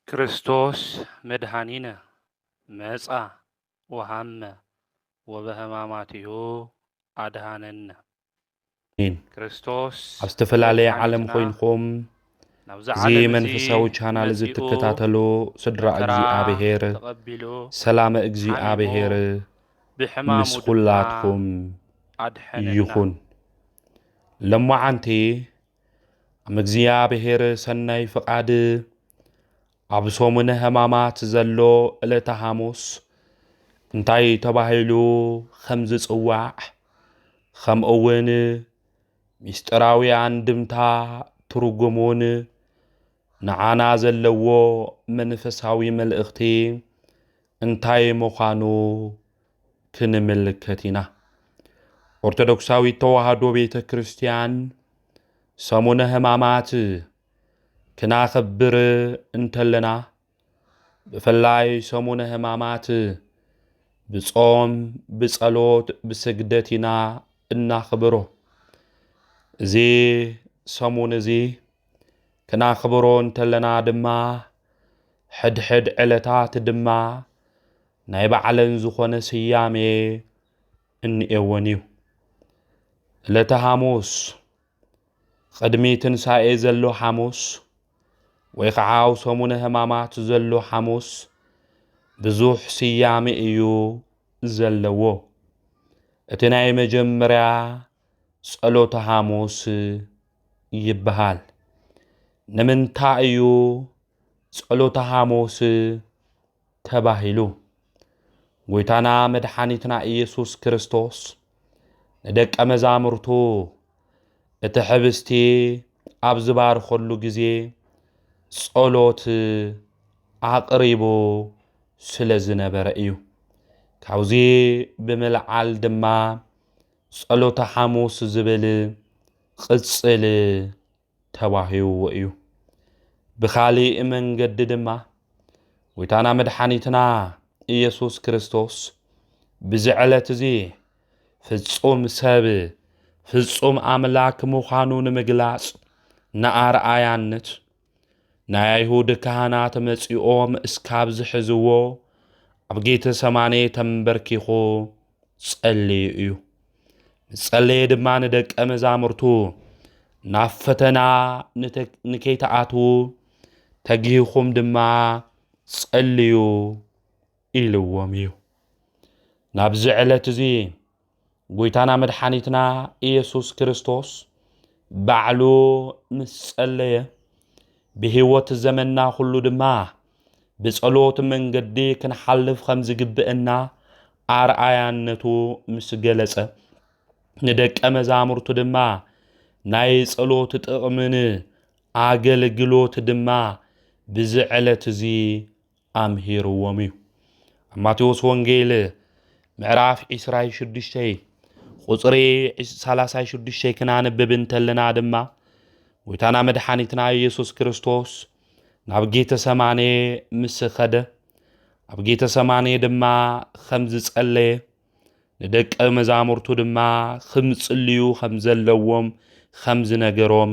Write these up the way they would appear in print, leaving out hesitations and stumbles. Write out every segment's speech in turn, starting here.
ክርስቶስ መድኃኒነ መጻ ወሃመ ወበህማማቲሁ አድሃነነ ክርስቶስ አስተፈላለየ ዓለም ኮይንኩም እዚ መንፈሳዊ ቻናል ዝትከታተሉ ስድራ እግዚአብሔር ሰላም እግዚአብሔር ምስኩላትኩም ይኹን ለማዓንቲ አም እግዚአብሔር ሰናይ ፍቃድ ኣብ ሰሙነ ሕማማት ዘሎ ዕለተ ሐሙስ እንታይ ተባሂሉ ከም ዝጽዋዕ ከምኡውን ሚስጥራዊ አንድምታ ትርጉሙን ንዓና ዘለዎ መንፈሳዊ መልእኽቲ እንታይ ምዃኑ ክንምልከት ኢና። ኦርቶዶክሳዊት ተዋህዶ ቤተ ክርስቲያን ሰሙነ ሕማማት ክናኸብር እንተለና ብፍላይ ሰሙነ ሕማማት ብጾም ብጸሎት ብስግደት ኢና እናኽብሮ። እዚ ሰሙን እዚ ክናኽብሮ እንተለና ድማ ሕድሕድ ዕለታት ድማ ናይ ባዕለን ዝኾነ ስያሜ እንኤወን እዩ። ዕለተ ሐሙስ ቅድሚ ትንሣኤ ዘሎ ሐሙስ ወይ ከዓ ሰሙነ ሕማማት ዘሎ ሐሙስ ብዙሕ ስያሜ እዩ ዘለዎ። እቲ ናይ መጀመርያ ጸሎተ ሐሙስ ይበሃል። ንምንታይ እዩ ጸሎተ ሐሙስ ተባሂሉ? ጎይታና መድኃኒትና ኢየሱስ ክርስቶስ ንደቀ መዛሙርቱ እቲ ሕብስቲ ኣብ ዝባርኸሉ ጊዜ ጸሎት ኣቕሪቡ ስለ ዝነበረ እዩ። ካብዚ ብምልዓል ድማ ጸሎተ ሐሙስ ዝብል ቅጽል ተባሂብዎ እዩ። ብኻሊእ መንገዲ ድማ ጎይታና መድኃኒትና ኢየሱስ ክርስቶስ ብዚ ዕለት እዚ ፍጹም ሰብ ፍጹም ኣምላክ ምዃኑ ንምግላጽ ንኣርኣያነት ናይ ኣይሁድ ካህናት መጺኦም እስካብ ዝሕዝዎ ኣብ ጌተ ሰማኔ ተንበርኪኹ ጸልዩ እዩ። ንጸለየ ድማ ንደቀ መዛሙርቱ ናብ ፈተና ንከይተኣትዉ ተጊኹም ድማ ጸልዩ ኢልዎም እዩ። ናብዚ ዕለት እዚ ጎይታና መድኃኒትና ኢየሱስ ክርስቶስ ባዕሉ ምስ ጸለየ ብሕይወት ዘመንና ኩሉ ድማ ብጸሎት መንገዲ ክንሓልፍ ከም ዝግብአና ኣርኣያነቱ ምስ ገለጸ ንደቀ መዛሙርቱ ድማ ናይ ጸሎት ጥቕምን ኣገልግሎት ድማ ብዚ ዕለት እዚ ኣምሂርዎም እዩ። ኣብ ማቴዎስ ወንጌል ምዕራፍ 26 ቁጽሪ 36 ክናንብብ እንተለና ድማ ጎይታና መድኃኒትና ኢየሱስ ክርስቶስ ናብ ጌተ ሰማኔ ምስ ኸደ ኣብ ጌተ ሰማኔ ድማ ከም ዝጸለየ ንደቀ መዛሙርቱ ድማ ክምጽልዩ ከም ዘለዎም ከም ዝነገሮም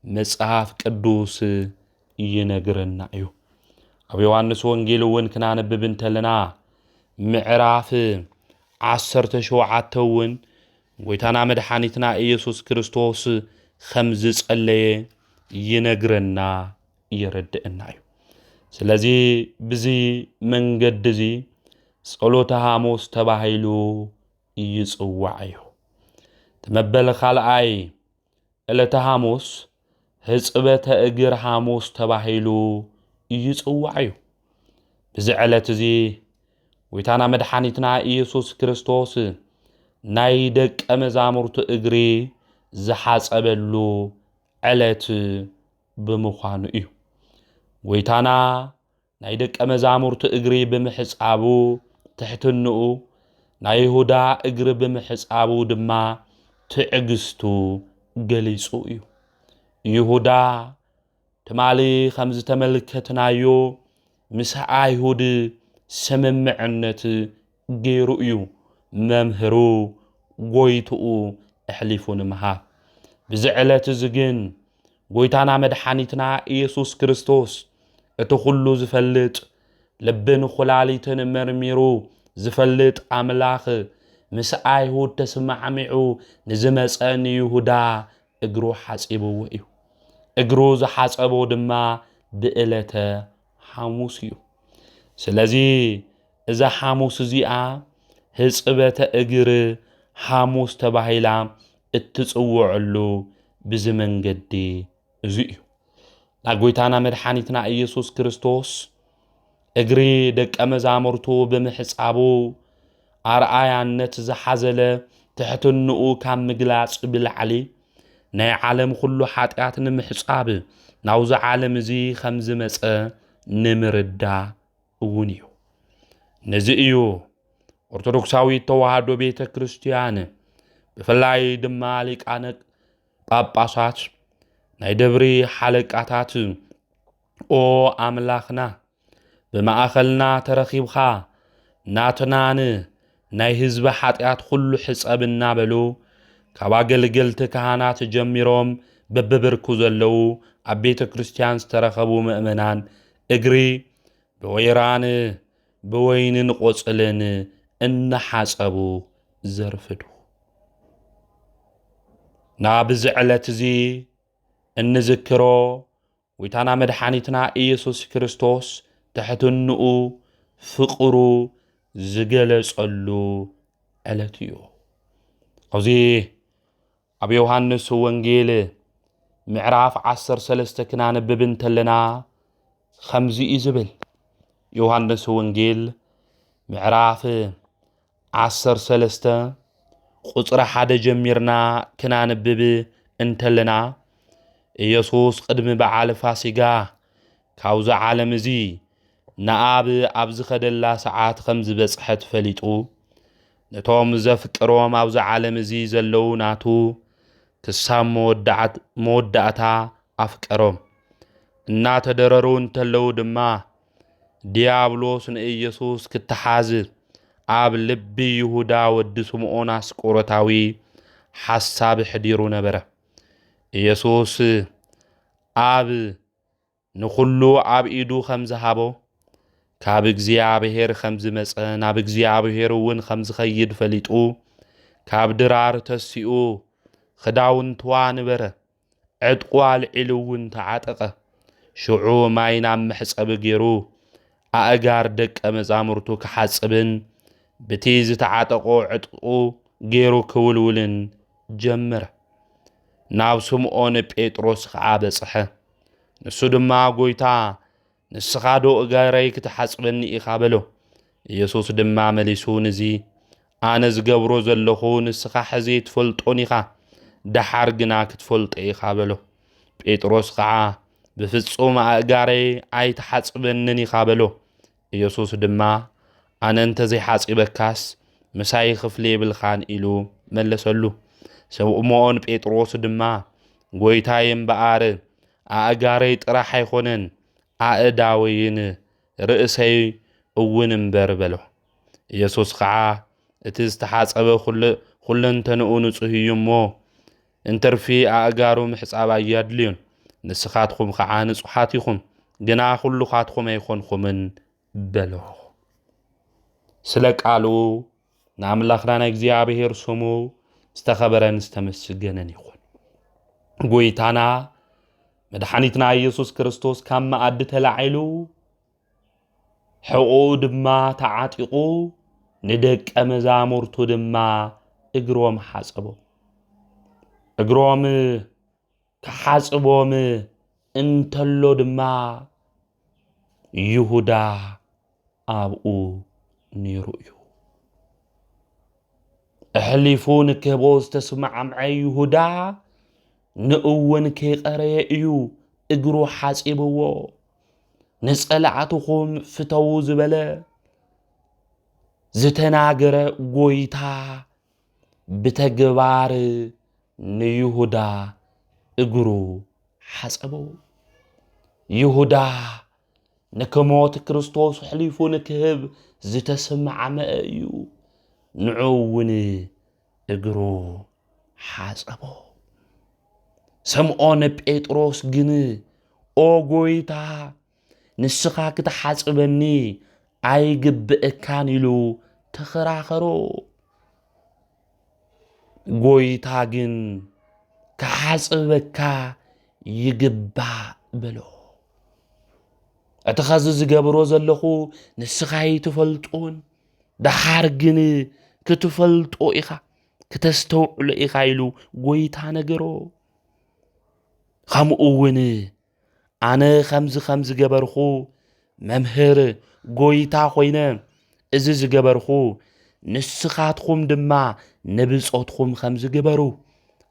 መጽሓፍ ቅዱስ ይነግረና እዩ። ኣብ ዮሐንስ ወንጌል እውን ክናነብብ እንተለና ምዕራፍ 17 እውን ጎይታና መድኃኒትና ኢየሱስ ክርስቶስ ከም ዝጸለየ ይነግረና ይረድእና እዩ። ስለዚ ብዚ መንገዲ እዚ ጸሎተ ሐሙስ ተባሂሉ ይጽዋዕ እዩ። ተመበለ ካልኣይ ዕለተ ሐሙስ ሕጽበተ እግር ሐሙስ ተባሂሉ ይጽዋዕ እዩ። ብዚ ዕለት እዚ ጎይታና መድኃኒትና ኢየሱስ ክርስቶስ ናይ ደቀ መዛሙርቱ እግሪ ዝሓጸበሉ ዕለት ብምዃኑ እዩ። ጎይታና ናይ ደቀ መዛሙርቱ እግሪ ብምሕጻቡ ትሕትንኡ ናይ ይሁዳ እግሪ ብምሕጻቡ ድማ ትዕግስቱ ገሊጹ እዩ። ይሁዳ ትማሊ ከም ዝተመልከትናዮ ምስ ኣይሁድ ስምምዕነት ገይሩ እዩ መምህሩ ጎይትኡ እሕሊፉ ንምሃብ። ብዚ ዕለት እዚ ግን ጎይታና መድኃኒትና ኢየሱስ ክርስቶስ اتخلو زفلت لبن خلاليتن مرميرو زفلت أملاخ مسعى يهود تسمع عميعو نزمس أن يهودا اقرو حاسبو إيو اقرو زحاسبو دما بإلة حاموسيو سلازي إذا حاموس زيئا هزقبت اقر حاموس تباهيلا اتتصوعلو بزمن قدي زيئو ناقويتانا مدحانيتنا إيسوس كريستوس اقري دك أمزامرتو بمحصابو أرآيانت زحازلة تحت النقو كام مقلاص بالعلي ناي عالم كله حاتيات نمحصاب ناوز عالم زي خمز مسأ نمردا ونيو نزئيو أرثوذكساوي توحدو بيت كريستيان بفلاي دمالك أنك باباسات ناي دبري حلقاتات او أملاخنا بمأخلنا ترخيبخا ناتنان ناي هزب حاتيات كله حساب النابلو كواقل قلت كهانات جميروم بببركو زلو عبيت كريستيان سترخبو مؤمنان اقري بويران بوين نقوصلن ان حاسبو زرفدو نابز علت زي ان ذكرو ويتانا مدحانيتنا إيسوس كريستوس تحت النقو فقرو زقلس قلو علتيو قوزي أبي يوحنس وانجيل معراف 13 كنا نببن تلنا 5 إزبل يوحنس وانجيل معراف 13 قصر حدا جميرنا كنا نبب انتلنا إيسوس قدم بعال فاسقا كاوز عالم زي نآب أبز خدلا ساعات 5 بصحت فليتو نتوم زفكروم أوز عالم زي زلو ناتو كسام مودعتا أفكروم نا تدررون تلو دما ديابلوس إيسوس كتحازر آب لبي يهودا ودسمعونا سكورتاوي حساب حديرو نبره إيسوس آب نخلو آب إيدو 5 هابو كاب እግዚአብሔር خمز مسأ ناب እግዚአብሔር ون 5 خيد فليتو كاب درار تسيو خداون توان بره عدقوال علوون تعاتقه شعو ماينا محصب غيرو أأجار دك أمزامرتو كحصبن بتيز تعاتقو عدقو غيرو كولولن جمره ناو سمعون بيتروس خعاب صحه نسو دما غويتا نسخادو اغاري كتحصبني إخابلو يسوس دما مليسو نزي أنا زقبرو زلخو نسخا حزي تفلطونيخا دحارقنا كتفلط إخابلو بيتروس خعا بفتصوم اغاري اي تحصبنني إخابلو يسوس دما أنا انت زي حصبكاس مساي خفلي بالخان إلو ملسلو سمؤمون بيتروس دما غويتايم بقار أغاري تراح يخونن أداوين رئسي أون بربلو يسوس خعا اتستحاصب خلن تنؤون صهيمو انترفي أغارو محصابا يادليون نسخاتكم خعا نصحاتكم جنا خلو خاتكم يخونكم بلو سلك قالو نعملاخنا እግዚአብሔር ስሙ استخبرن استمسجنن يخون غويتانا مدحانيتنا إيسوس كريستوس كم أد تلعيلو حقو دما تعاتقو ندك أمزامرتو دما اقروم حاسبو اقروم كحاسبوم انتلو دما يهودا أبو نيرويو احليفون كبوز تسمع معي يهودا نؤون كي قريئيو اقرو حاسبو نسألعتكم فتو زبلا زتناقر قويتا بتقبار نيهودا اقرو حاسبو يهودا نكموت كريستوس حليفو نكهب زتسمع مأيو نعون اقرو حاسبو سمعون بيتروس جن او غويتا ንስኻ ክትሓጽበኒ ኣይግብእካን ኢሉ ተኸራኸሮ። ጎይታ ግን ክሓጽበካ ይግባእ ብሎ። እቲ ኸዚ ዝገብሮ ዘለኹ ንስኻ ይትፈልጦን ድሓር ግን ክትፈልጦ ኢኻ ክተስተውዕሎ ኢኻ ኢሉ ጎይታ ነገሮ። ከምኡ እውን ኣነ ከምዚ ገበርኹ መምህር ጎይታ ኮይነ እዚ ዝገበርኹ ንስኻትኩም ድማ ንብጾትኩም ከምዚ ገበሩ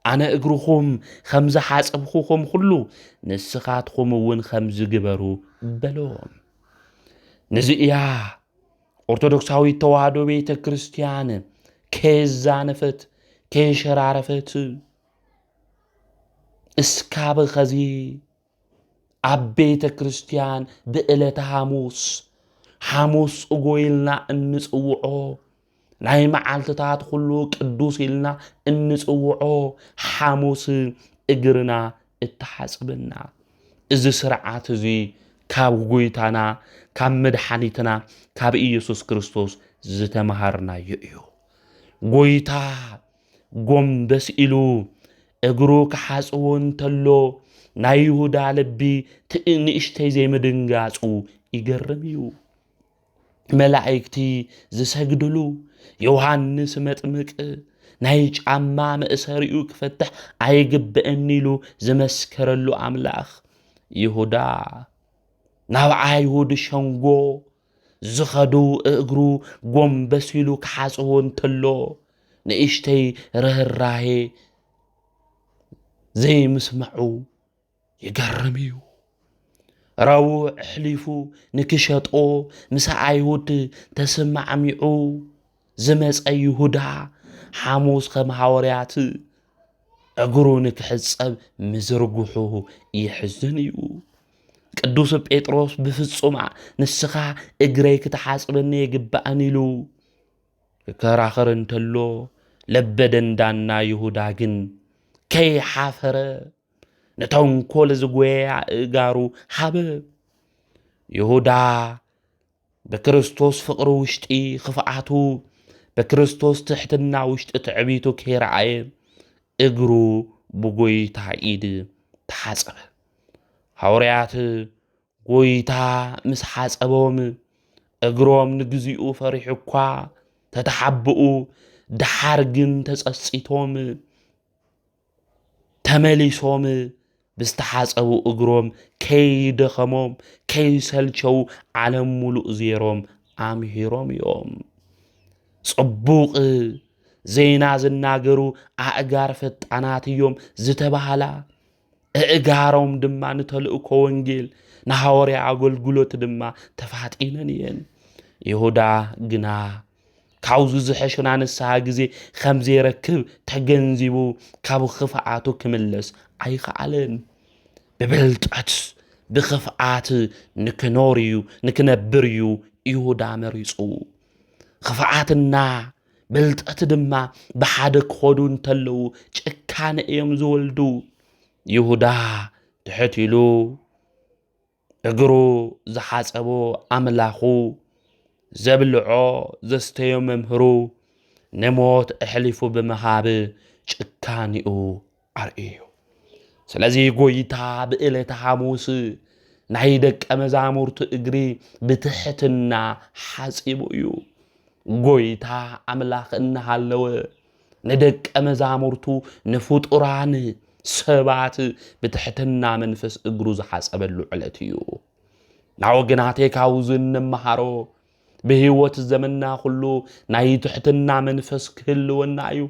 ኣነ እግርኹም ከምዚ ሓጽብኹም ኩሉ ንስኻትኩም እውን ከምዚ ግበሩ በሎም። ነዚእያ ኦርቶዶክሳዊት ተዋህዶ ቤተ ክርስቲያን ከዛነፈት ከሸራረፈት እስካብ ኸዚ ኣብ ቤተ ክርስቲያን ብዕለተ ሐሙስ እጎይልና እንጽውዖ ናይ መዓልትታት ኩሉ ቅዱስ ኢልና እንጽውዖ ሐሙስ እግርና እተሓጽብና እዚ ስርዓት እዚ ካብ ጎይታና ካብ መድኃኒትና ካብ ኢየሱስ ክርስቶስ ዝተመሃርናዮ እዩ። ጎይታ ጎንበስ ኢሉ እግሩ ክሓጽቦ እንተሎ ናይ ይሁዳ ልቢ ትንእሽተይ ዘይምድንጋጹ ይገርም እዩ። መላእክቲ ዝሰግድሉ ዮሐንስ መጥምቅ ናይ ጫማ መእሰሪኡ ክፈትሕ ኣይግብአኒ ኢሉ ዝመስከረሉ ኣምላኽ ይሁዳ ናብ ኣይሁድ ሸንጎ ዝኸዱ እግሩ ጎንበስ ኢሉ ክሓጽቦ እንተሎ ንእሽተይ ርህራሄ ዘይምስምዑ ይገርም እዩ። ረቡዕ ሕሊፉ ንክሸጦ ምስ ኣይሁድ ተሰማዕሚዑ ዝመጸ ይሁዳ ሐሙስ ከም ሐዋርያት እግሩ ንክሕጸብ ምዝርጉሑ ይሕዝን እዩ። ቅዱስ ጴጥሮስ ብፍጹም ንስኻ እግረይ ክትሓጽበኒ ይግባእን ኢሉ ክከራኸር እንተሎ ለበደንዳና ይሁዳ ግን ከይሓፈረ ነተንኰል ዝጐያ እጋሩ ሃበ። ይሁዳ በክርስቶስ ፍቕሪ ውሽጢ ክፍኣቱ በክርስቶስ ትሕትና ውሽጢ ትዕቢቱ ከይረኣየ እግሩ ብጎይታ ኢድ ተሓጸበ። ሐዋርያት ጎይታ ምስ ሓጸቦም እግሮም ንግዚኡ ፈሪሑ እኳ ተተሓብኡ ድሓር ግን ተጸጺቶም ተመሊሶም ብስተሓጸቡ እግሮም ከይደኸሞም ከይሰልቸው ዓለም ሙሉእ ዜሮም ኣምሂሮም እዮም። ጽቡቕ ዜና ዝናገሩ ኣእጋር ፈጣናት እዮም ዝተባሃላ እእጋሮም ድማ ንተልእኮ ወንጌል ንሐዋርያ ኣገልግሎት ድማ ተፋጢነን እየን። ይሁዳ ግና ካብዚ ዝሐሽና ንስሓ ጊዜ ከም ዘይረክብ ተገንዚቡ ካብ ክፍኣቱ ክምለስ ኣይከኣለን። ብብልጠት ብኽፍኣት ንክኖር እዩ ንክነብር እዩ ይሁዳ መሪጹ። ክፍኣትና ብልጠት ድማ ብሓደ ክኸዱ እንተለዉ ጭካነ እዮም ዝወልዱ። ይሁዳ ድሕት ኢሉ እግሩ ዝሓጸቦ ኣምላኹ ዘብልዖ ዘስተዮ መምህሩ ንሞት ኣሕሊፉ ብምሃብ ጭካኒኡ ኣርእዩ። ስለዚ ጎይታ ብዕለተ ሐሙስ ናይ ደቀ መዛሙርቱ እግሪ ብትሕትና ሓጺቡ እዩ። ጎይታ ኣምላኽ እናሃለወ ንደቀ መዛሙርቱ ንፍጡራን ሰባት ብትሕትና መንፈስ እግሩ ዝሓጸበሉ ዕለት እዩ። ናወገናተይ ካብዚ እንመሃሮ ብህይወት ዘመንና ኩሉ ናይ ትሕትና መንፈስ ክህልወና እዩ።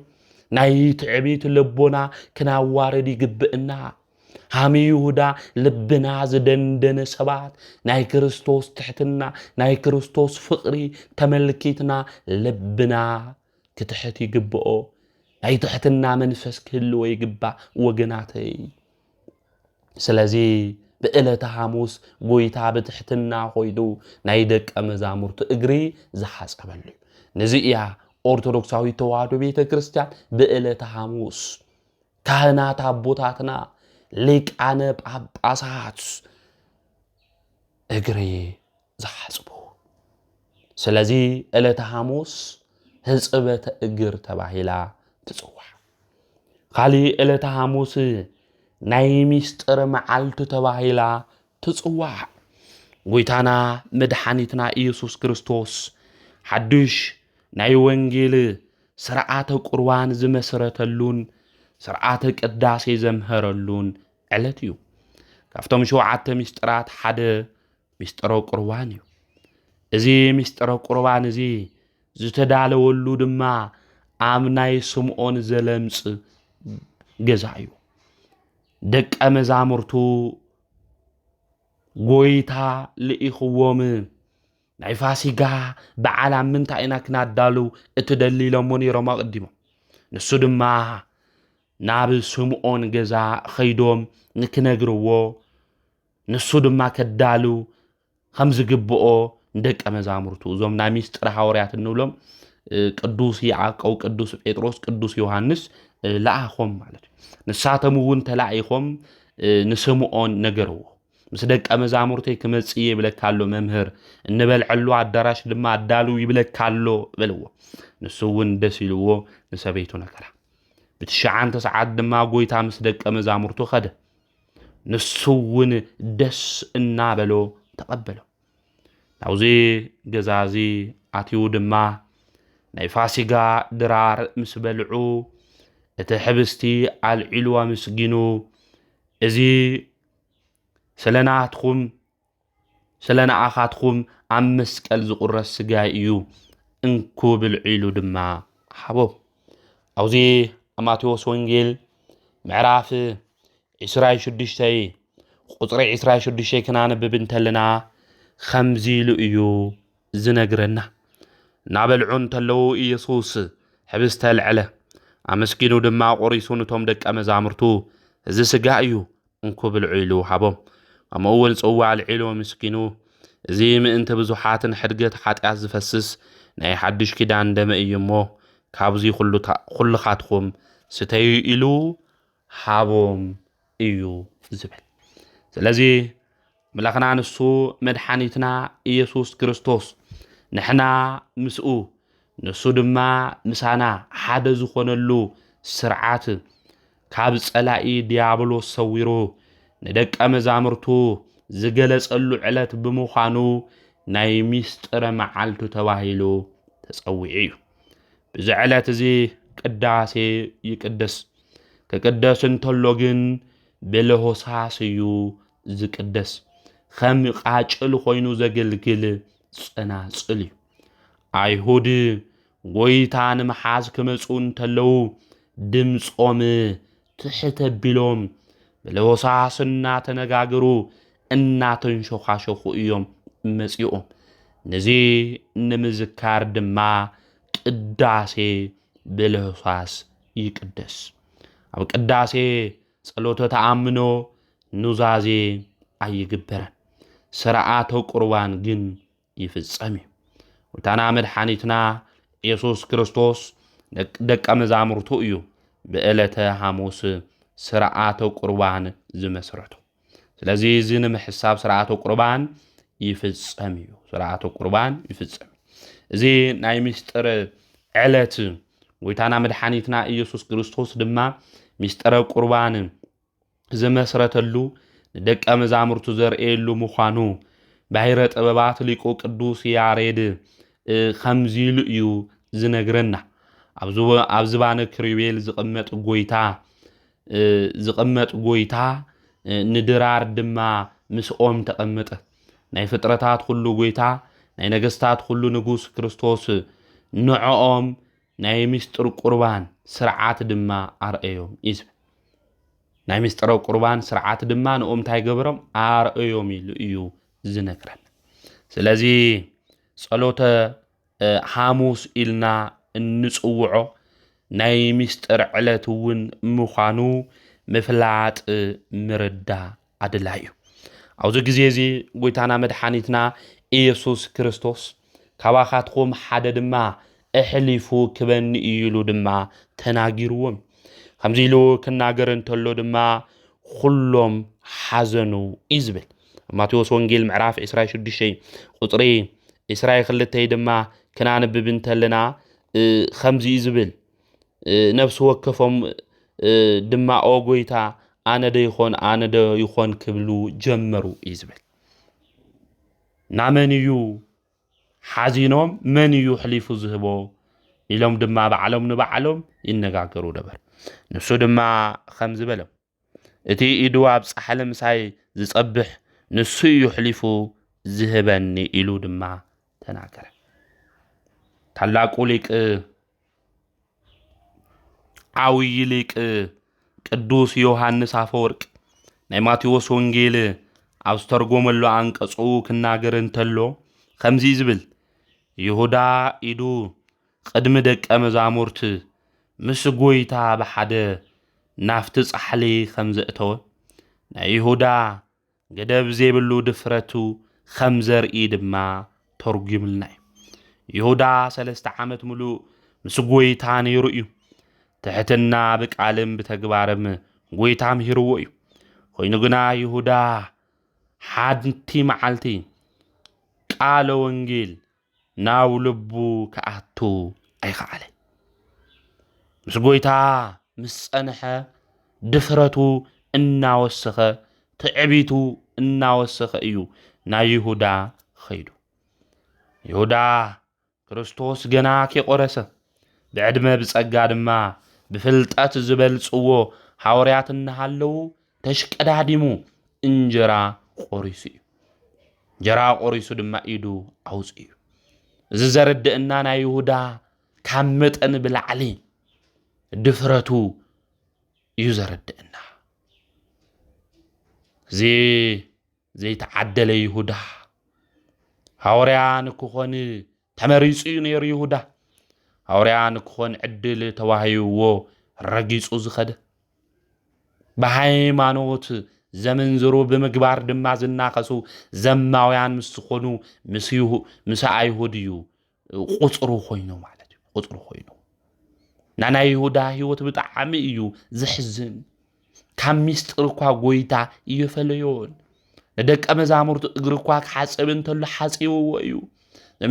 ናይ ትዕቢት ልቦና ክናዋርድ ይግብእና። ሃሚ ይሁዳ ልብና ዝደንደነ ሰባት ናይ ክርስቶስ ትሕትና ናይ ክርስቶስ ፍቕሪ ተመልኪትና ልብና ክትሕት ይግብኦ። ናይ ትሕትና መንፈስ ክህልዎ ይግባእ ወገናተይ። ስለዚ ብዕለተ ሐሙስ ጎይታ ብትሕትና ኾይዱ ናይ ደቀ መዛሙርቱ እግሪ ዝሓጸበሉ እዩ። ነዚእያ ኦርቶዶክሳዊት ተዋህዶ ቤተ ክርስቲያን ብዕለተ ሐሙስ ካህናት ኣቦታትና ሊቃነ ጳጳሳት እግሪ ዝሓጽቡ ስለዚ ዕለተ ሐሙስ ህጽበተ እግር ተባሂላ ትጽዋዕ ካሊእ ዕለተ ሐሙስ ናይ ሚስጥር መዓልቲ ተባሂላ ትጽዋዕ ጎይታና መድኃኒትና ኢየሱስ ክርስቶስ ሓድሽ ናይ ወንጌል ስርዓተ ቁርባን ዝመሰረተሉን ስርዓተ ቅዳሴ ዘምሃረሉን ዕለት እዩ ካብቶም 7 ሚስጥራት ሓደ ሚስጥረ ቁርባን እዩ እዚ ሚስጥረ ቁርባን እዚ ዝተዳለወሉ ድማ ኣብ ናይ ስምዖን ዘለምጽ ገዛ እዩ ደቀ መዛሙርቱ ጎይታ ልኢኽዎም ናይ ፋሲጋ በዓል ኣብ ምንታይ ኢና ክናዳሉ እትደሊሎሞ ነይሮም ኣቐዲሞም ንሱ ድማ ናብ ስምዖን ገዛ ኸይዶም ንክነግርዎ ንሱ ድማ ከዳሉ ከም ዝግብኦ ደቀ መዛሙርቱ እዞም ናይ ሚስጥር ሐዋርያት እንብሎም ቅዱስ ያዕቆብ ቅዱስ ጴጥሮስ ቅዱስ ዮሐንስ ለኣኾም ማለት እዩ ንሳቶም እውን ተላኢኾም ንስምዖን ነገርዎ ምስ ደቀ መዛሙርተይ ክመጽእ ይብለካሎ መምህር እንበልዐሉ አዳራሽ ድማ አዳሉ ይብለካሎ በልዎ ንሱ እውን ደስ ኢልዎ ንሰበይቱ ነገራ ብትሽዓንተ ሰዓት ድማ ጎይታ ምስ ደቀ መዛሙርቱ ኸደ ንሱ እውን ደስ እናበሎ ተቐበሎ ናውዚ ገዛዚ ኣትዩ ድማ ናይ ፋሲጋ ድራር ምስ በልዑ እቲ ሕብስቲ አልዒሉ አመስጊኑ እዚ ስለናትኩም ስለናኣኻትኩም ኣብ መስቀል ዝቁረስ ስጋ እዩ እንኩ ብልዒሉ ድማ ሓቦም አውዚ ማቴዎስ ወንጌል ምዕራፍ 26 ቁጥሪ 26 ክናነብብ እንተለና ከምዚ ኢሉ እዩ ዝነግረና ናበልዑ እንተለው ኢየሱስ ሕብስተ ልዕለ አመስጊኑ ድማ ቆሪሱ ነቶም ደቀ መዛሙርቱ እዚ ስጋ እዩ እንኩ ብልዒሉ ሓቦም ከምኡውን ጽዋ አልዒሉ አመስጊኑ እዚ ምእንቲ ብዙሓትን ሕድገት ኃጢአት ዝፈስስ ናይ ሓድሽ ኪዳን ደመ እዩ እሞ ካብዚ ኩልኻትኩም ስተዩ ኢሉ ሓቦም እዩ ዝብል ስለዚ መላኽና ንሱ መድኃኒትና ኢየሱስ ክርስቶስ ንሕና ምስኡ ንሱ ድማ ምሳና ሓደ ዝኾነሉ ስርዓት ካብ ጸላኢ ዲያብሎስ ሰዊሩ ንደቀ መዛሙርቱ ዝገለጸሉ ዕለት ብምዃኑ ናይ ሚስጥረ መዓልቱ ተባሂሉ ተጸዊዑ እዩ ብዚ ዕለት እዚ ቅዳሴ ይቅደስ ክቅደስ እንተሎ ግን ብለሆሳስ እዩ ዝቅደስ ከም ቃጭል ኮይኑ ዘገልግል ጸናጽል እዩ አይሁድ ጎይታ ንምሓዝ ክመጹ እንተለው ድምጾም ትሕተ ቢሎም ብለሆሳስ እናተነጋገሩ እናተንሾኻሾኹ እዮም መጺኦም ነዚ ንምዝካር ድማ ቅዳሴ ብለሆሳስ ይቅደስ ኣብ ቅዳሴ ጸሎተ ተኣምኖ ኑዛዜ ኣይግበረን ስርዓተ ቁርባን ግን ይፍጸም እዩ ወታና መድኃኒትና ኢየሱስ ክርስቶስ ደቀ መዛሙርቱ እዩ ብዕለተ ሐሙስ ስርዓተ ቁርባን ዝመስረቱ ስለዚ እዚ ንምሕሳብ ስርዓተ ቁርባን ይፍጸም እዩ ስርዓተ ቁርባን ይፍጸም እዚ ናይ ሚስጥር ዕለት ጎይታና መድኃኒትና ኢየሱስ ክርስቶስ ድማ ሚስጥረ ቁርባን ዝመስረተሉ ደቀ መዛሙርቱ ዘርኤሉ ምዃኑ ባሕረ ጥበባት ሊቁ ቅዱስ ያሬድ ከምዚሉ እዩ ዝነግረና ኣብ ዝባነ ክሪቤል ዝቕመጥ ጎይታ ንድራር ድማ ምስኦም ተቐመጠ ናይ ፍጥረታት ሁሉ ጎይታ ናይ ነገስታት ሁሉ ንጉስ ክርስቶስ ንዕኦም ናይ ሚስጥር ቁርባን ስርዓት ድማ ኣርአዮም እዩ ናይ ሚስጥረ ቁርባን ስርዓት ድማ ንኦም እንታይ ገበሮም ኣርአዮም ኢሉ እዩ ዝነግረን ስለዚ ጸሎተ ሐሙስ ኢልና እንጽውዖ ናይ ሚስጥር ዕለት እውን ምዃኑ ምፍላጥ ምርዳ ኣድላይ እዩ ኣብዚ ግዜ እዚ ጎይታና መድኃኒትና ኢየሱስ ክርስቶስ ካባኻትኩም ሓደ ድማ እሕሊፉ ክበኒ ኢሉ ድማ ተናጊርዎም ከምዚ ኢሉ ክናገር እንተሎ ድማ ኩሎም ሓዘኑ ይዝብል ማቴዎስ ወንጌል ምዕራፍ 26 ቁጥሪ 22 ድማ ክናንብብ እንተለና ከምዚ ዝብል ነፍሲ ወከፎም ድማ ኦ ጎይታ ኣነ ዶ ይኾን ክብሉ ጀመሩ እዩ ዝብል ናመን እዩ ሓዚኖም መን እዩ ሕሊፉ ዝህቦ ኢሎም ድማ ባዕሎም ንባዕሎም ይነጋገሩ ነበር ንሱ ድማ ከም ዝበሎም እቲ ኢዱ ኣብ ጻሕሊ ምሳይ ዝጸብሕ ንሱ እዩ ሕሊፉ ዝህበኒ ኢሉ ድማ ተናገረ ታላቁ ሊቅ ዓብይ ሊቅ ቅዱስ ዮሐንስ አፈወርቅ ናይ ማቴዎስ ወንጌል ኣብ ዝተርጎመሉ አንቀጹ ክናገር እንተሎ ከምዚ ዝብል ይሁዳ ኢዱ ቅድሚ ደቀ መዛሙርት ምስ ጎይታ ብሓደ ናፍቲ ጻሕሊ ከም ዘእተወ ናይ ይሁዳ ገደብ ዘይብሉ ድፍረቱ ከም ዘርኢ ድማ ተርጉምልና ይሁዳ 3 ዓመት ሙሉእ ምስ ጎይታ ነይሩ እዩ ትሕትና ብቃልም ብተግባርም ጎይታ ምሂርዎ እዩ ኮይኑ ግና ይሁዳ ሓንቲ መዓልቲ ቃለ ወንጌል ናብ ልቡ ከኣቱ ኣይኸኣለ ምስ ጎይታ ምስ ጸንሐ ድፍረቱ እናወሰኸ ትዕቢቱ እናወሰኸ እዩ ናይ ይሁዳ ኸይዱ ይሁዳ ክርስቶስ ገና ከቆረሰ ብዕድመ ብጸጋ ድማ ብፍልጠት ዝበልጽዎ ሐዋርያት እናሃለዉ ተሽቀዳዲሙ እንጀራ ቆሪሱ እዩ እንጀራ ቆሪሱ ድማ ኢዱ ኣውጽኡ እዩ እዚ ዘርድእና ናይ ይሁዳ ካብ መጠን ብላዕሊ ድፍረቱ እዩ ዘርድእና ዘይተዓደለ ይሁዳ ሐዋርያ ንክኾን ተመሪጹ እዩ ነይሩ ይሁዳ ሐዋርያ ንክኾን ዕድል ተዋሂብዎ ረጊጹ ዝኸደ በሃይማኖት ዘመንዝሩ ብምግባር ድማ ዝናኸሱ ዘማውያን ምስ ዝኾኑ ምስ ኣይሁድ እዩ ቁጽሩ ኮይኑ ማለት እዩ ቁጽሩ ኮይኑ ናይ ይሁዳ ህይወት ብጣዕሚ እዩ ዝሕዝን ካብ ሚስጥር እኳ ጎይታ ይፈለዮን ደቀ መዛሙርቱ እግሪ እኳ ክሓጽብ እንተሎ ሓጺብዎ እዩ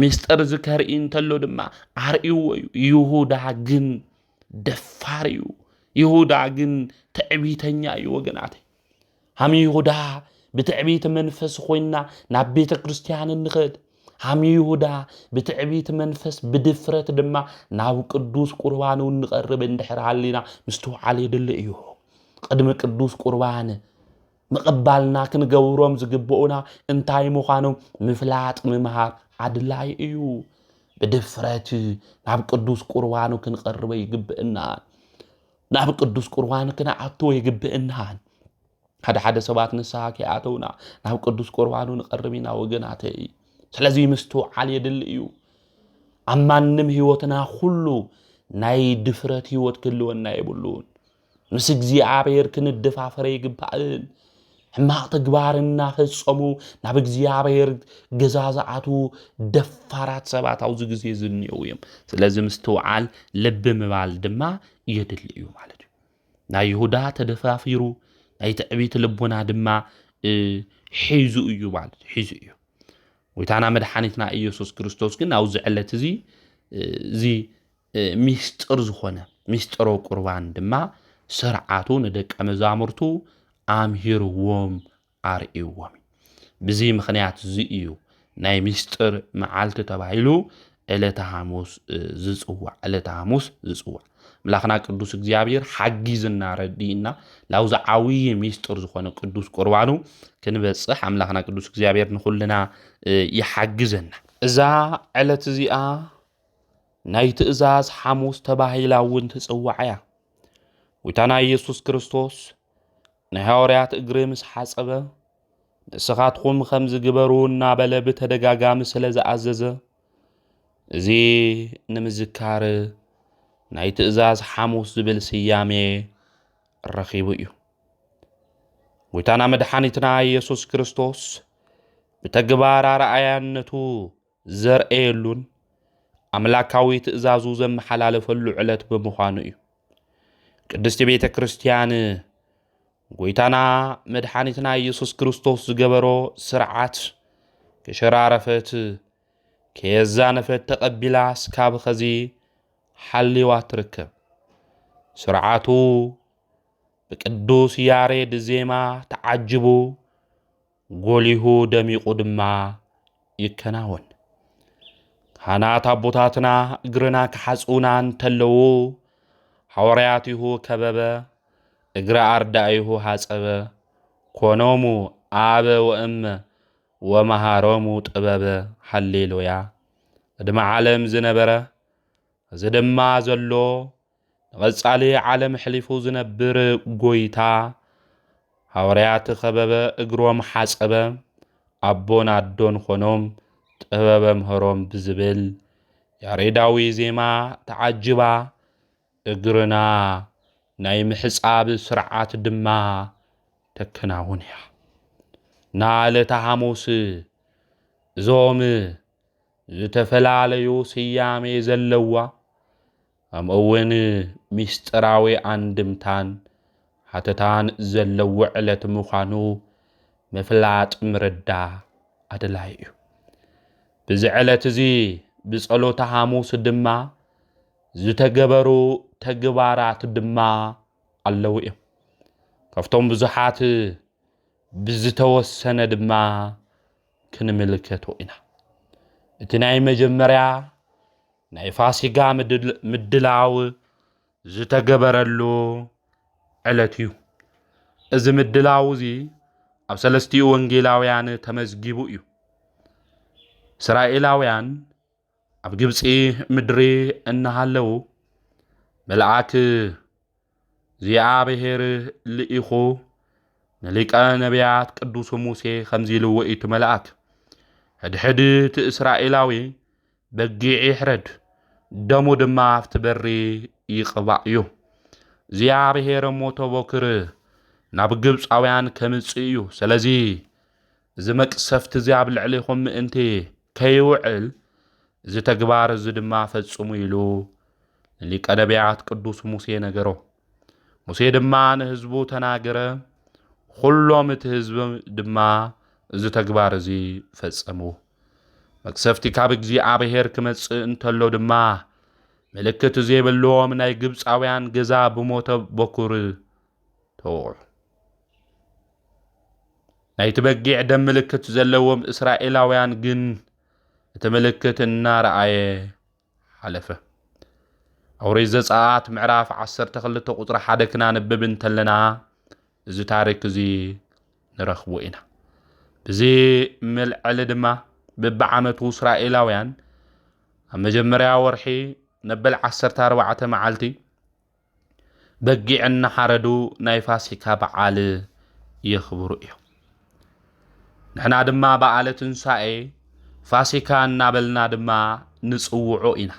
ሚስጥር ዝከርኢ እንተሎ ድማ ኣርእይዎ እዩ ይሁዳ ግን ደፋር እዩ ይሁዳ ግን ትዕቢተኛ እዩ ወገናተይ ሃሚ ይሁዳ ብትዕቢት መንፈስ ኮይና ናብ ቤተ ክርስቲያን እንኸድ ሃሚ ይሁዳ ብትዕቢት መንፈስ ብድፍረት ድማ ናብ ቅዱስ ቁርባኑ እንቐርብ እንድሕር ሃሊና ምስተውዓል የድሊ እዩ ቅድሚ ቅዱስ ቁርባን ምቕባልና ክንገብሮም ዝግብኡና እንታይ ምዃኖም ምፍላጥ ምምሃር ኣድላይ እዩ ብድፍረት ናብ ቅዱስ ቁርባኑ ክንቐርበ ይግብእና ናብ ቅዱስ ቁርባኑ ክንኣትዎ ይግብእና ሓደ ሰባት ንስሓ ከኣተውና ናብ ቅዱስ ቁርባኑ ንቐርብ ኢና ወገናተይ ስለዚ ምስተውዓል የድሊ እዩ ኣብ ማንም ህይወትና ሁሉ ናይ ድፍረት ህይወት ክህልወና የብሉን ምስ እግዚኣብሔር ክንደፋፈር ይግባእን ሕማቕ ተግባር እናፈጸሙ ናብ እግዚኣብሔር ገዛ ዝኣቱ ደፋራት ሰባት ኣብዚ ግዜ ዝንኤው እዮም ስለዚ ምስተውዓል ልቢ ምባል ድማ የድሊ እዩ ማለት እዩ ናይ ይሁዳ ተደፋፊሩ ናይ ትዕቢት ልቦና ድማ ሒዙ እዩ ማለት ሒዙ እዩ ወይታና መድኃኒትና ኢየሱስ ክርስቶስ ግን ኣብዚ ዕለት እዚ ሚስጥር ዝኾነ ሚስጥሮ ቁርባን ድማ ስርዓቱ ንደቀ መዛሙርቱ ኣምሂርዎም ኣርእይዎም ብዚ ምኽንያት እዚ እዩ ናይ ሚስጥር መዓልቲ ተባሂሉ ዕለተ ሐሙስ ዝጽዋዕ ملاخنا قدوس እግዚአብሔር حجزنا ردينا لاوز عوي ميستر ዝኾነ ቅዱስ ቁርባኑ ክንበጽሕ አምላኽና ቅዱስ እግዚአብሔር ንኹልና ይحجزنا እዛ ዕለት እዚኣ ናይ ትእዛዝ ሐሙስ ተባሂላውን ትጽዋዕያ ወይታና ኢየሱስ ክርስቶስ ናይ ሐዋርያት እግሪ ምስ ሓጸበ ንስኻትኩም ከም ዝግበሩ እና በለ በተደጋጋሚ ስለ ዝኣዘዘ እዚ ንምዝካር ናይ ትእዛዝ ሐሙስ ዝብል ስያሜ ረኺቡ እዩ ወይታና መድኃኒትና ኢየሱስ ክርስቶስ በተግባር አርአያነቱ ዘርኤሉን አምላካዊ ትእዛዙ ዘመሐላለፈሉ ዕለት በመሆኑ እዩ ቅድስት ቤተ ክርስቲያን ጎይታና መድኃኒትና ኢየሱስ ክርስቶስ ዝገበሮ ስርዓት ከሸራረፈት ከየዛነፈት ተቐቢላ ስካብ ኸዚ ሓሊዋ ትርከብ ስርዓቱ ብቅዱስ ያሬድ ዜማ ተዓጅቡ ጎሊሁ ደሚቁ ድማ ይከናወን ካህናት አቦታትና እግርና ክሓጹና እንተለዉ ሐዋርያቲሁ ከበበ እግረ አርዳኢሁ ሓጸበ ኮኖሙ አበ ወእመ ወመሃሮሙ ጥበበ ሃሌሉያ ቅድመ ዓለም ዝነበረ እዚ ድማ ዘሎ ንቐጻሊ ዓለም ሕሊፉ ዝነብር ጎይታ ሐዋርያት ኸበበ እግሮም ሓጸበ አቦን አዶን ኾኖም ጥበበ ምህሮም ብዝብል ያሬዳዊ ዜማ ተዓጅባ እግርና ናይ ምሕጻብ ስርዓት ድማ ተከናውን እያ ናዕለተ ሐሙስ እዞም ዝተፈላለዩ ስያሜ ዘለዋ ከምኡውን ምስጢራዊ አንድምታን ሓተታን ዘለዎ ዕለት ምዃኑ ምፍላጥ ምርዳ ኣድላይ እዩ ብዚ ዕለት እዚ ብጸሎተ ሐሙስ ድማ ዝተገበሩ ተግባራት ድማ ኣለዉ እዮም ካብቶም ብዙሓት ብዝተወሰነ ድማ ክንምልከቶ ኢና እቲ ናይ መጀመርያ ናይ ፋሲጋ ምድላው ዝተገበረሉ ዕለት እዩ እዚ ምድላው እዚ ኣብ ሰለስቲኡ ወንጌላውያን ተመዝጊቡ እዩ እስራኤላውያን ኣብ ግብፂ ምድሪ እናሃለዉ መልአክ እግዚአብሔር ልኢኹ ንሊቀ ነቢያት ቅዱስ ሙሴ ከምዚ ኢልዎ እቲ መልአክ ሕድሕድ እቲ እስራኤላዊ በጊዕ ይሕረድ ደሙ ድማ ኣብቲ በሪ ይቕባእ እዩ እግዚአብሔር ሞቶ ቦክር ናብ ግብፃውያን ከምጽእ እዩ ስለዚ እዚ መቅሰፍቲ እዚ ኣብ ልዕሊኹም ምእንቲ ከይውዕል እዚ ተግባር እዚ ድማ ፈጽሙ ኢሉ ሊቀ ነቢያት ቅዱስ ሙሴ ነገሮ ሙሴ ድማ ንህዝቡ ተናገረ ኩሎም እቲ ህዝቢ ድማ እዚ ተግባር እዚ ፈጸሙ መቅሰፍቲ ካብ እግዚአብሔር ክመጽእ እንተሎ ድማ ምልክት ዘይብሎም ናይ ግብፃውያን ገዛ ብሞተ በኩር ተወቅዑ ናይቲ በጊዕ ደም ምልክት ዘለዎም እስራኤላውያን ግን እቲ ምልክት እናረአየ ሓለፈ ኦሪት ዘጸአት ምዕራፍ 12 ቁጥሪ 1 ክናንብብ እንተለና እዚ ታሪክ እዚ ንረኽቦ ኢና ብዚ መልዕሊ ድማ በብዓመቱ እስራኤላውያን ኣብ መጀመርያ ወርሒ ነበል 14 መዓልቲ በጊዕ እናሓረዱ ናይ ፋሲካ በዓል የኽብሩ እዮም ንሕና ድማ በዓለ ትንሳኤ ፋሲካ እናበልና ድማ ንጽውዖ ኢና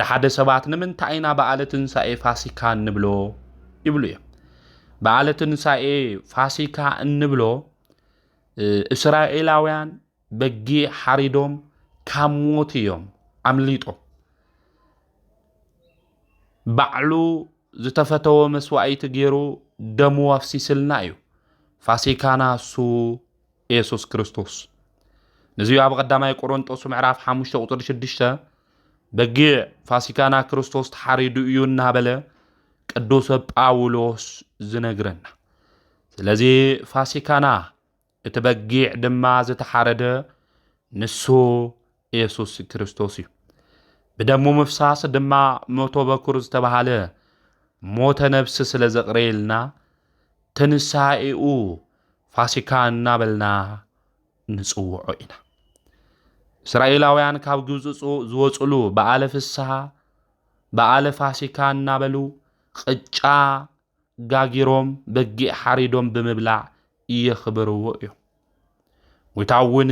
ሓደ ሰባት ንምንታይ ኢና በዓለ ትንሳኤ ፋሲካ እንብሎ ይብሉ እዮም በዓለ ትንሳኤ ፋሲካ እንብሎ እስራኤላውያን በጊዕ ሓሪዶም ካብ ሞት እዮም ኣምሊጦም ባዕሉ ዝተፈተወ መስዋዕቲ ገይሩ ደሙ ኣፍሲስልና እዩ ፋሲካና እሱ ኢየሱስ ክርስቶስ ነዚዩ ኣብ ቀዳማይ ቆሮንጦስ ምዕራፍ 5 ቁጥሪ 6 በጊዕ ፋሲካና ክርስቶስ ተሓሪዱ እዩ እናበለ ቅዱስ ጳውሎስ ዝነግረና ስለዚ ፋሲካና እቲ በጊዕ ድማ ዝተሓረደ ንሱ ኢየሱስ ክርስቶስ እዩ ብደሙ ምፍሳስ ድማ ሞቶ በኩር ዝተባሃለ ሞተ ነፍሲ ስለ ዘቕረየልና ትንሳኤኡ ፋሲካ እናበልና ንጽውዖ ኢና እስራኤላውያን ካብ ግብፅ ዝወጽሉ በዓለ ፍስሓ በዓለ ፋሲካ እናበሉ ቅጫ ጋጊሮም በጊዕ ሓሪዶም ብምብላዕ እየኽብርዎ እዮም ጎይታ እውን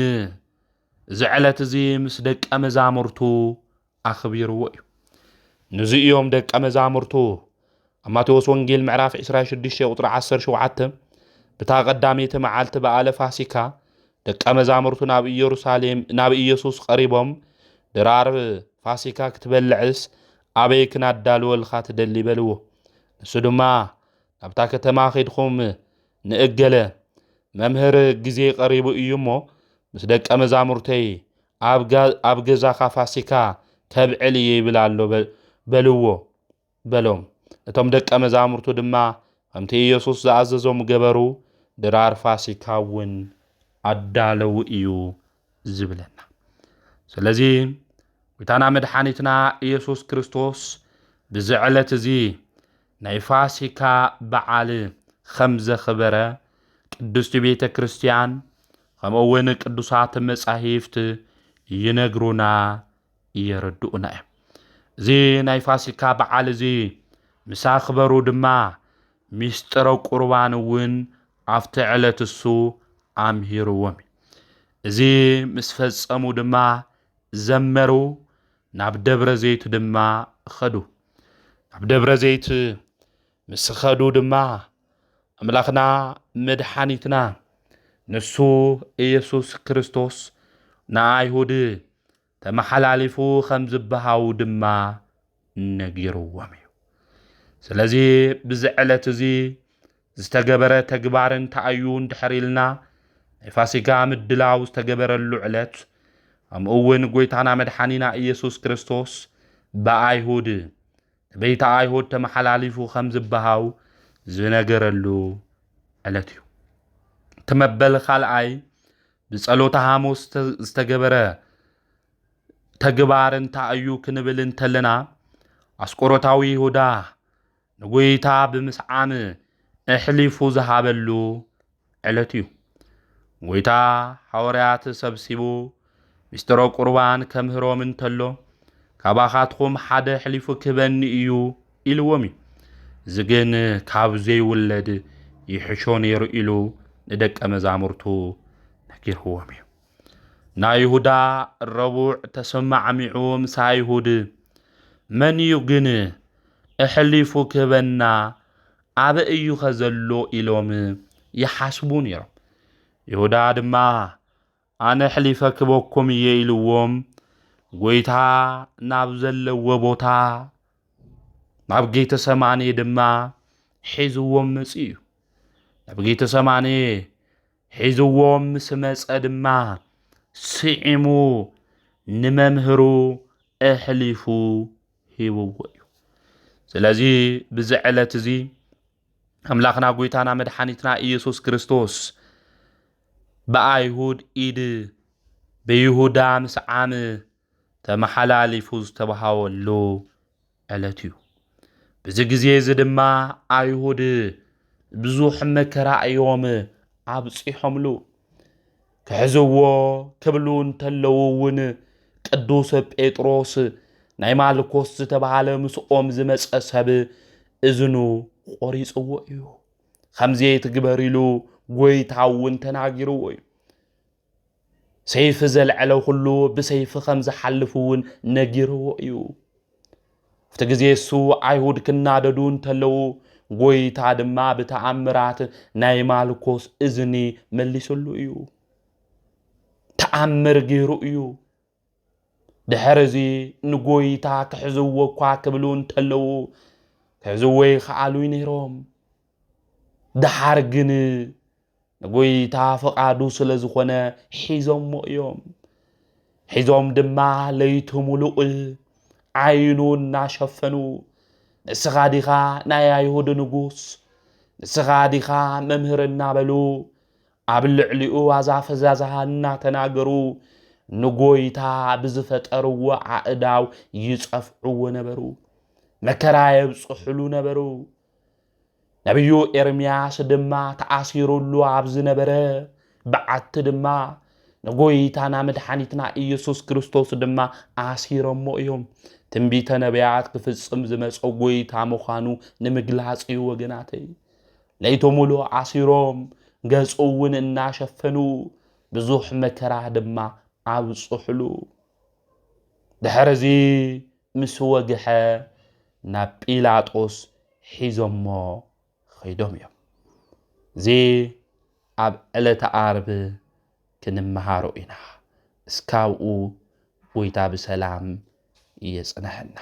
እዚ ዕለት እዚ ምስ ደቀ መዛሙርቱ ኣኽቢርዎ እዩ ነዚ እዮም ደቀ መዛሙርቱ ኣብ ማቴዎስ ወንጌል ምዕራፍ 26 ቁጥሪ 17 ብታ ቀዳሚት መዓልቲ በዓለ ፋሲካ ደቀ መዛሙርቱ ናብ ኢየሩሳሌም ናብ ኢየሱስ ቀሪቦም ድራር ፋሲካ ክትበልዕስ ኣበይ ክናዳልወልካ ትደሊ በልዎ ንሱ ድማ ኣብታ ከተማ ኸይድኹም ንእገለ መምህር ግዜ ቀሪቡ እዩ እሞ ምስ ደቀ መዛሙርተይ ኣብ ገዛኻ ፋሲካ ከብዕል እየ ይብል ኣሎ በልዎ በሎም። እቶም ደቀ መዛሙርቱ ድማ ከምቲ ኢየሱስ ዝኣዘዞም ገበሩ ድራር ፋሲካ እውን ኣዳለው እዩ ዝብለና። ስለዚ ጎይታና መድሓኒትና ኢየሱስ ክርስቶስ ብዝዕለት እዚ ናይ ፋሲካ በዓል ከም ዘኽበረ ቅድስቲ ቤተ ክርስቲያን ከምኡውን ቅዱሳት መጻሕፍት ይነግሩና የረድኡና እዮም። እዚ ናይ ፋሲካ በዓል እዚ ምስ ኣኽበሩ ድማ ሚስጥረ ቁርባን እውን ኣብቲ ዕለት እሱ ኣምሂርዎም። እዚ ምስ ፈጸሙ ድማ ዘመሩ ናብ ደብረ ዘይት ድማ ኸዱ። ናብ ደብረ ዘይት ምስ ኸዱ ድማ ኣምላኽና መድሓኒትና ንሱ ኢየሱስ ክርስቶስ ንኣይሁድ ተመሓላሊፉ ከም ዝበሃው ድማ ነጊርዎም እዩ። ስለዚ ብዚ ዕለት እዚ ዝተገበረ ተግባር እንታይ እዩ እንድሕር ኢልና ናይ ፋሲካ ምድላው ዝተገበረሉ ዕለት ከምኡውን ጎይታና መድሓኒና ኢየሱስ ክርስቶስ ብኣይሁድ ቤተ ኣይሁድ ተመሓላሊፉ ከም ዝበሃው ዝነገረሉ ዕለት እዩ። ትመበል ካልኣይ ብጸሎተ ሐሙስ ዝተገበረ ተግባር እንታይ እዩ ክንብል እንተለና ኣስቆሮታዊ ይሁዳ ንጎይታ ብምስዓም እሕሊፉ ዝሃበሉ ዕለት እዩ። ጎይታ ሐዋርያት ሰብሲቡ ሚስጥረ ቁርባን ከምህሮም እንተሎ ካባኻትኩም ሓደ ሕሊፉ ክህበኒ እዩ ኢልዎም እዩ። እዚ ግን ካብ ዘይውለድ ይሕሾ ነይሩ ኢሉ ንደቀ መዛሙርቱ ነጊርዎም እዩ። ናይ ይሁዳ ረቡዕ ተሰማዕሚዑ ምስ ኣይሁድ መን እዩ ግን እሕሊፉ ክህበና ኣበ እዩ ኸዘሎ ኢሎም ይሓስቡ ነይሮም። ይሁዳ ድማ ኣነ ሕሊፈ ክበኩም እየ ኢልዎም ጎይታ ናብ ዘለዎ ቦታ ናብ ጌተ ሰማኔ ድማ ሒዝዎም መጺ እዩ። ናብ ጌተ ሰማኔ ሒዝዎም ምስ መጸ ድማ ስዒሙ ንመምህሩ እሕሊፉ ሂብዎ እዩ። ስለዚ ብዚ ዕለት እዚ ኣምላኽና ጎይታና መድሓኒትና ኢየሱስ ክርስቶስ ብኣይሁድ ኢድ ብይሁዳ ምስዓም ተመሓላሊፉ ዝተባሃወሉ ዕለት እዩ። ብዚ ግዜ እዚ ድማ ኣይሁድ ብዙሕ መከራ እዮም ኣብፂሖምሉ። ክሕዝዎ ክብሉ እንተለዉ እውን ቅዱስ ጴጥሮስ ናይ ማልኮስ ዝተባሃለ ምስኦም ዝመጸ ሰብ እዝኑ ቆሪጽዎ እዩ። ከምዚ ትግበር ኢሉ ጎይታ እውን ተናጊርዎ እዩ። ሰይፊ ዘልዕለ ኩሉ ብሰይፊ ከም ዝሓልፍ እውን ነጊርዎ እዩ። ኣብቲ ግዜ እሱ ኣይሁድ ክናደዱ እንተለዉ ጎይታ ድማ ብተኣምራት ናይ ማልኮስ እዝኒ መሊሱሉ እዩ። ተኣምር ገይሩ እዩ። ድሕሪ እዚ ንጎይታ ክሕዝዎ እኳ ክብሉ እንተለዉ ክሕዝዎ ይኽኣሉ ነይሮም። ድሓር ግን ንጎይታ ፈቃዱ ስለ ዝኾነ ሒዞሞ እዮም። ሒዞም ድማ ለይቲ ሙሉእ ዓይኑ እናሸፈኑ ንስኻ ዲኻ ናይ ኣይሁድ ንጉስ፣ ንስኻ ዲኻ መምህር እናበሉ ኣብ ልዕሊኡ ኣዛፈዛዝሃ እናተናገሩ ንጎይታ ብዝፈጠርዎ ኣእዳው ይጸፍዕዎ ነበሩ። መከራ የብጽሕሉ ነበሩ። ነቢዩ ኤርምያስ ድማ ተኣሲሩሉ ኣብ ዝነበረ በዓቲ ድማ ንጎይታና መድሓኒትና ኢየሱስ ክርስቶስ ድማ ኣሲሮሞ እዮም። ትንቢተ ነቢያት ክፍጽም ዝመጸ ጎይታ ምዃኑ ንምግላጽ እዩ ወገናተይ። ለይቲ ሙሉእ ኣሲሮም ገጹ እውን እናሸፈኑ ብዙሕ መከራ ድማ ኣብጽሕሉ። ድሕሪ እዚ ምስ ወግሐ ናብ ጲላጦስ ሒዞሞ ኸይዶም እዮም። እዚ ኣብ ዕለተ ዓርብ ክንመሃሮ ኢና። እስካብኡ ጎይታ ብሰላም የጽንሐና።